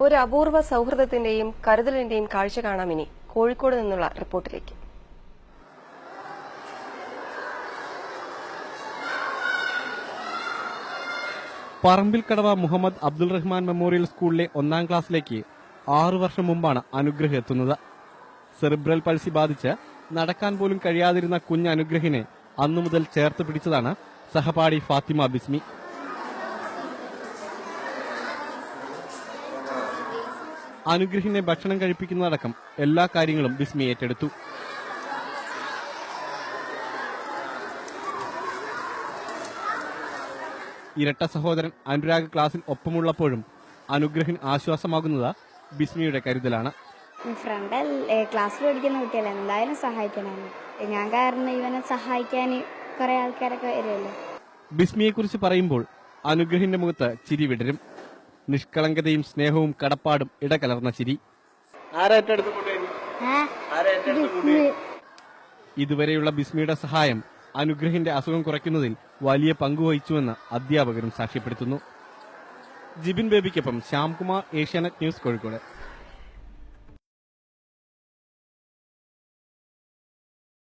ഒരു അപൂർവ സൌഹൃദത്തിന്റെയും കരുതലിന്റെയും കാഴ്ച കാണാം ഇനി കോഴിക്കോട് നിന്നുള്ള റിപ്പോർട്ടിലേക്ക്. പറമ്പിൽക്കടവ മുഹമ്മദ് അബ്ദുൾ റഹ്മാൻ മെമ്മോറിയൽ സ്കൂളിലെ 1ാം ക്ലാസ്സിലേക്ക് 6 വർഷം മുമ്പാണ് അനുഗ്രഹ് എത്തുന്നത്. സെറിബ്രൽ പൾസി ബാധിച്ച് നടക്കാൻ പോലും കഴിയാതിരുന്ന കുഞ്ഞ് അനുഗ്രഹിനെ അന്നു മുതൽ ചേർത്ത് പിടിച്ചതാണ് സഹപാഠി ഫാത്തിമ ബിസ്മി. അനുഗ്രഹിനെ ഭക്ഷണം കഴിപ്പിക്കുന്നതടക്കം എല്ലാ കാര്യങ്ങളും ബിസ്മി ഏറ്റെടുത്തു. ഇരട്ട സഹോദരൻ അനുരാഗ് ക്ലാസ്സിൽ ഒപ്പമുള്ളപ്പോഴും അനുഗ്രഹിന് ആശ്വാസമാകുന്നത് ബിസ്മിയുടെ കരുതലാണ്. ഫ്രണ്ട് ക്ലാസ്സിൽ പഠിക്കുന്ന കുട്ടിയല്ല, എന്തായാലും സഹായിക്കണമെന്ന്. ഞാൻ കാരണം ഇവനെ സഹായിക്കാൻ കുറെ ആൾക്കാരൊക്കെ വരുമല്ലോ. ബിസ്മിയെ കുറിച്ച് പറയുമ്പോൾ അനുഗ്രഹിന്റെ മുഖത്ത് ചിരി വിടരും. നിഷ്കളങ്കതയും സ്നേഹവും കടപ്പാടും ഇടകലർന്ന ചിരി. ഇതുവരെയുള്ള ബിസ്മിയുടെ സഹായം അനുഗ്രഹിന്റെ അസുഖം കുറയ്ക്കുന്നതിൽ വലിയ പങ്കുവഹിച്ചുവെന്ന് അധ്യാപകരും സാക്ഷ്യപ്പെടുത്തുന്നു. ജിബിൻ ബേബിക്കൊപ്പം ശ്യാംകുമാർ, ഏഷ്യാനെറ്റ് ന്യൂസ്, കോഴിക്കോട്.